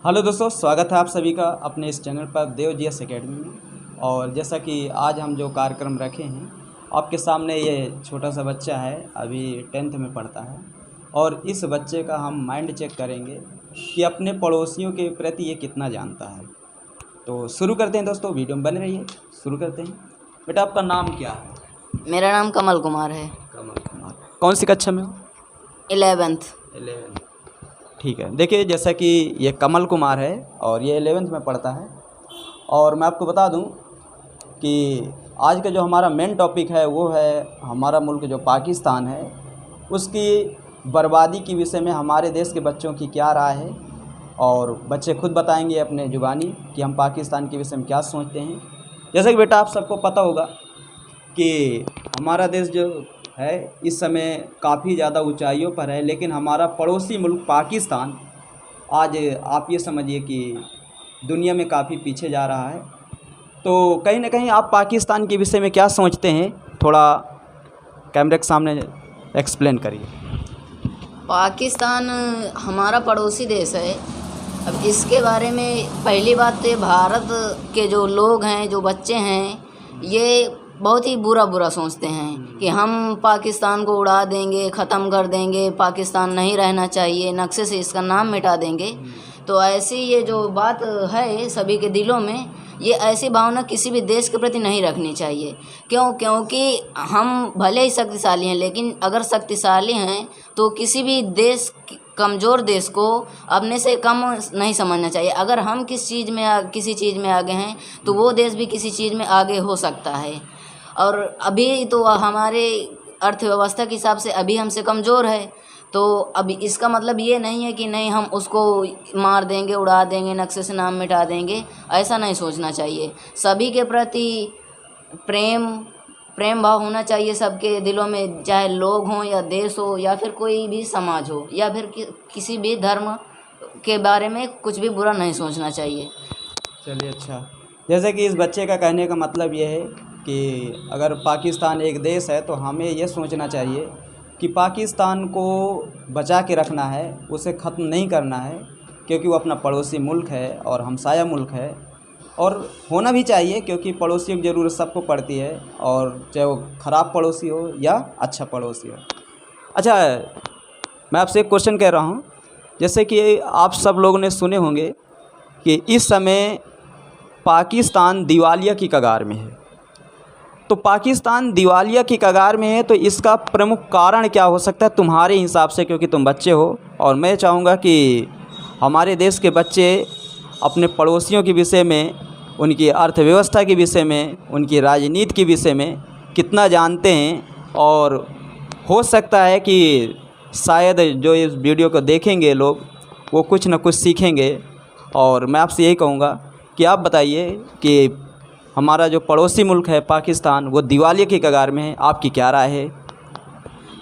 Hello दोस्तों, स्वागत है आप सभी का अपने इस चैनल पर देव जीएस एकेडमी में। और जैसा कि आज हम जो कार्यक्रम रखे हैं आपके सामने, ये छोटा सा बच्चा है, अभी 10th में पढ़ता है। और इस बच्चे का हम माइंड चेक करेंगे कि अपने पड़ोसियों के प्रति ये कितना जानता है। तो शुरू करते हैं दोस्तों, वीडियो में बने रहिए। शुरू करते हैं। बेटा, आपका नाम क्या है? मेरा नाम कमल कुमार है। कमल कुमार। कौन सी कक्षा में हो? 11th। ठीक है। देखिए, जैसा कि ये कमल कुमार है और ये 11th में पढ़ता है। और मैं आपको बता दूं कि आज का जो हमारा मेन टॉपिक है वो है हमारा मुल्क जो पाकिस्तान है उसकी बर्बादी के विषय में हमारे देश के बच्चों की क्या राय है। और बच्चे खुद बताएंगे अपने ज़ुबानी कि हम पाकिस्तान के विषय में क्या सोचते हैं। जैसा कि बेटा आप सबको पता होगा कि हमारा देश जो है इस समय काफ़ी ज़्यादा ऊंचाइयों पर है, लेकिन हमारा पड़ोसी मुल्क पाकिस्तान आज आप ये समझिए कि दुनिया में काफ़ी पीछे जा रहा है। तो कहीं ना कहीं आप पाकिस्तान के विषय में क्या सोचते हैं, थोड़ा कैमरे के सामने एक्सप्लेन करिए। पाकिस्तान हमारा पड़ोसी देश है। अब इसके बारे में पहली बात तो भारत के जो लोग हैं, जो बच्चे हैं, ये बहुत ही बुरा सोचते हैं कि हम पाकिस्तान को उड़ा देंगे, ख़त्म कर देंगे, पाकिस्तान नहीं रहना चाहिए, नक्शे से इसका नाम मिटा देंगे। तो ऐसी ये जो बात है सभी के दिलों में, ये ऐसी भावना किसी भी देश के प्रति नहीं रखनी चाहिए। क्योंकि हम भले ही शक्तिशाली हैं, लेकिन अगर शक्तिशाली हैं तो किसी भी देश, कमज़ोर देश को अपने से कम नहीं समझना चाहिए। अगर हम किसी चीज़ में आगे हैं तो वो देश भी किसी चीज़ में आगे हो सकता है। और अभी तो हमारे अर्थव्यवस्था के हिसाब से अभी हमसे कमज़ोर है। तो अभी इसका मतलब ये नहीं है कि नहीं हम उसको मार देंगे, उड़ा देंगे, नक्शे से नाम मिटा देंगे। ऐसा नहीं सोचना चाहिए। सभी के प्रति प्रेम भाव होना चाहिए सबके दिलों में, चाहे लोग हों या देश हो या फिर कोई भी समाज हो या फिर किसी भी धर्म के बारे में कुछ भी बुरा नहीं सोचना चाहिए। चलिए, अच्छा। जैसे कि इस बच्चे का कहने का मतलब ये है कि अगर पाकिस्तान एक देश है तो हमें ये सोचना चाहिए कि पाकिस्तान को बचा के रखना है, उसे ख़त्म नहीं करना है, क्योंकि वो अपना पड़ोसी मुल्क है और हमसाया मुल्क है। और होना भी चाहिए, क्योंकि पड़ोसियों की ज़रूरत सबको पड़ती है, और चाहे वो ख़राब पड़ोसी हो या अच्छा पड़ोसी हो। अच्छा, मैं आपसे एक क्वेश्चन कह रहा हूँ। जैसे कि आप सब लोगों ने सुने होंगे कि इस समय पाकिस्तान दिवालिया की कगार में है। तो पाकिस्तान दिवालिया की कगार में है, तो इसका प्रमुख कारण क्या हो सकता है तुम्हारे हिसाब से, क्योंकि तुम बच्चे हो। और मैं चाहूँगा कि हमारे देश के बच्चे अपने पड़ोसियों के विषय में, उनकी अर्थव्यवस्था के विषय में, उनकी राजनीति के विषय में कितना जानते हैं। और हो सकता है कि शायद जो इस वीडियो को देखेंगे लोग, वो कुछ न कुछ सीखेंगे। और मैं आपसे यही कहूँगा कि आप बताइए कि हमारा जो पड़ोसी मुल्क है पाकिस्तान, वो दिवालिया की कगार में है, आपकी क्या राय है?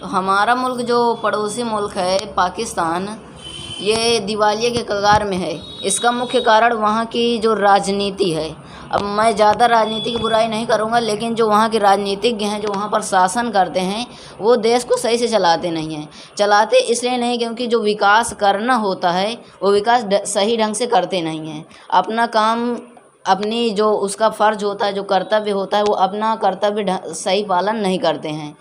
तो हमारा मुल्क जो पड़ोसी मुल्क है पाकिस्तान, ये दिवालिया के कगार में है। इसका मुख्य कारण वहाँ की जो राजनीति है। अब मैं ज़्यादा राजनीति की बुराई नहीं करूँगा, लेकिन जो वहाँ के राजनीतिज्ञ हैं, जो वहाँ पर शासन करते हैं, वो देश को सही से चलाते नहीं हैं। चलाते इसलिए नहीं क्योंकि जो विकास करना होता है वो विकास सही ढंग से करते नहीं हैं। अपना काम, अपनी जो उसका फ़र्ज होता है, जो कर्तव्य होता है, वो अपना कर्तव्य सही पालन नहीं करते हैं।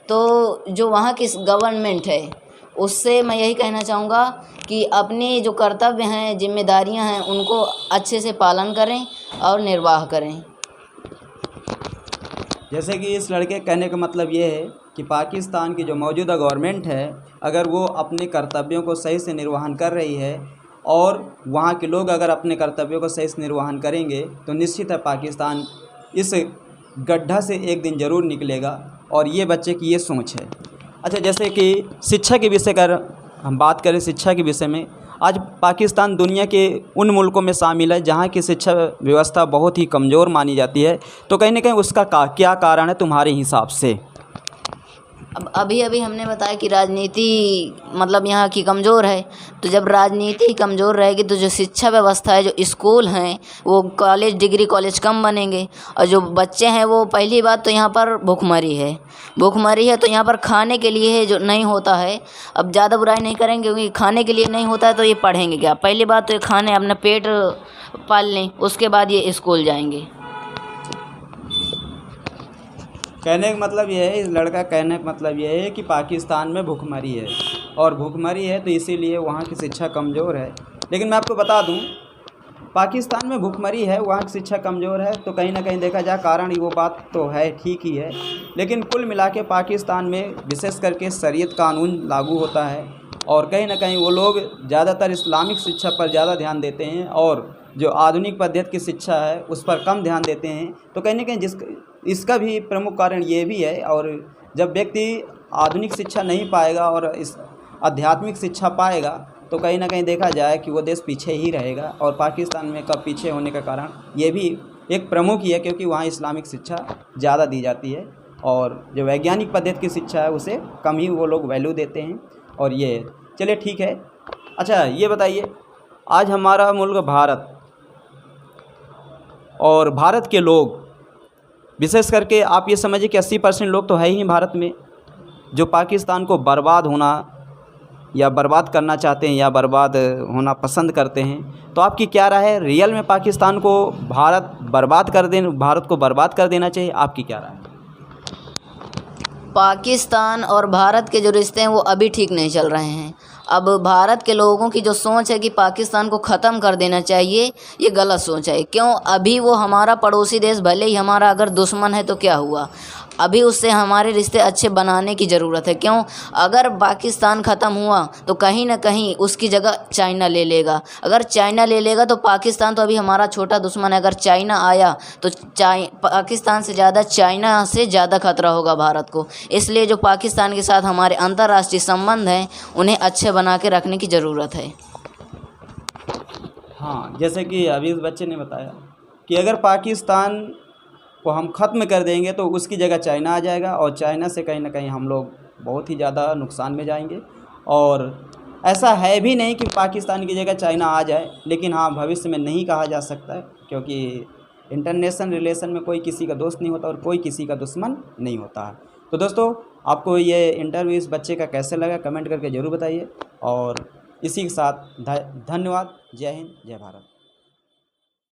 तो जो वहाँ की गवर्नमेंट है, उससे मैं यही कहना चाहूँगा कि अपनी जो कर्तव्य हैं, जिम्मेदारियाँ हैं, उनको अच्छे से पालन करें और निर्वाह करें। जैसे कि इस लड़के कहने का मतलब ये है कि पाकिस्तान की जो मौजूदा गवर्नमेंट है, अगर वो अपने कर्तव्यों को सही से निर्वहन कर रही है और वहाँ के लोग अगर अपने कर्तव्यों को सही से निर्वहन करेंगे, तो निश्चित है पाकिस्तान इस गड्ढा से एक दिन ज़रूर निकलेगा। और ये बच्चे की ये सोच है। अच्छा, जैसे कि शिक्षा के विषय कर हम बात करें, शिक्षा के विषय में, आज पाकिस्तान दुनिया के उन मुल्कों में शामिल है जहाँ की शिक्षा व्यवस्था बहुत ही कमज़ोर मानी जाती है। तो कहीं ना कहीं उसका क्या कारण है तुम्हारे हिसाब से? अब अभी अभी हमने बताया कि राजनीति मतलब यहाँ की कमज़ोर है, तो जब राजनीति कमज़ोर रहेगी तो जो शिक्षा व्यवस्था है, जो स्कूल हैं, वो कॉलेज डिग्री कॉलेज कम बनेंगे। और जो बच्चे हैं वो पहली बात तो यहाँ पर भूखमरी है तो यहाँ पर खाने के लिए है जो नहीं होता है। अब ज़्यादा बुराई नहीं करेंगे क्योंकि खाने के लिए नहीं होता है तो ये पढ़ेंगे क्या? पहली बात तो ये खाने अपना पेट पाल लें, उसके बाद ये स्कूल जाएंगे। कहने का मतलब ये है, इस लड़का कहने का मतलब ये है कि पाकिस्तान में भूखमरी है, और भूखमरी है तो इसीलिए वहाँ की शिक्षा कमज़ोर है। लेकिन मैं आपको बता दूँ, पाकिस्तान में भूखमरी है, वहाँ की शिक्षा कमज़ोर है, तो कहीं ना कहीं देखा जाए कारण वो बात तो है, ठीक ही है। लेकिन कुल मिला के पाकिस्तान में विशेष करके शरीयत कानून लागू होता है, और कहीं ना कहीं वो लोग ज़्यादातर इस्लामिक शिक्षा पर ज़्यादा ध्यान देते हैं, और जो आधुनिक पद्धति की शिक्षा है उस पर कम ध्यान देते हैं। तो कहीं ना कहीं इसका भी प्रमुख कारण ये भी है। और जब व्यक्ति आधुनिक शिक्षा नहीं पाएगा और इस आध्यात्मिक शिक्षा पाएगा तो कहीं ना कहीं देखा जाए कि वो देश पीछे ही रहेगा। और पाकिस्तान में कब पीछे होने का कारण ये भी एक प्रमुख ही है, क्योंकि वहाँ इस्लामिक शिक्षा ज़्यादा दी जाती है, और जो वैज्ञानिक पद्धति की शिक्षा है उसे कम ही वो लोग वैल्यू देते हैं। और ये चलिए ठीक है। अच्छा ये बताइए, आज हमारा मुल्क भारत, और भारत के लोग विशेष करके आप ये समझिए कि 80% लोग तो है ही भारत में जो पाकिस्तान को बर्बाद होना या बर्बाद करना चाहते हैं या बर्बाद होना पसंद करते हैं। तो आपकी क्या राय है, रियल में पाकिस्तान को भारत को बर्बाद कर देना चाहिए? आपकी क्या राय है? पाकिस्तान और भारत के जो रिश्ते हैं वो अभी ठीक नहीं चल रहे हैं। अब भारत के लोगों की जो सोच है कि पाकिस्तान को ख़त्म कर देना चाहिए, ये गलत सोच है। क्यों? अभी वो हमारा पड़ोसी देश, भले ही हमारा अगर दुश्मन है तो क्या हुआ, अभी उससे हमारे रिश्ते अच्छे बनाने की ज़रूरत है। क्यों? अगर पाकिस्तान ख़त्म हुआ तो कहीं ना कहीं उसकी जगह चाइना ले लेगा। अगर चाइना ले लेगा तो पाकिस्तान तो अभी हमारा छोटा दुश्मन है, अगर चाइना आया तो पाकिस्तान से ज़्यादा चाइना से ज़्यादा खतरा होगा भारत को। इसलिए जो पाकिस्तान के साथ हमारे अंतर्राष्ट्रीय संबंध हैं उन्हें अच्छे बना के रखने की ज़रूरत है। हाँ, जैसे कि अभी इस बच्चे ने बताया कि अगर पाकिस्तान को हम ख़त्म कर देंगे तो उसकी जगह चाइना आ जाएगा, और चाइना से कहीं ना कहीं हम लोग बहुत ही ज़्यादा नुकसान में जाएंगे। और ऐसा है भी नहीं कि पाकिस्तान की जगह चाइना आ जाए, लेकिन हाँ, भविष्य में नहीं कहा जा सकता है, क्योंकि इंटरनेशनल रिलेशन में कोई किसी का दोस्त नहीं होता और कोई किसी का दुश्मन नहीं होता है। तो दोस्तों, आपको ये इंटरव्यू इस बच्चे का कैसे लगा कमेंट करके ज़रूर बताइए, और इसी के साथ धन्यवाद। जय हिंद, जय भारत।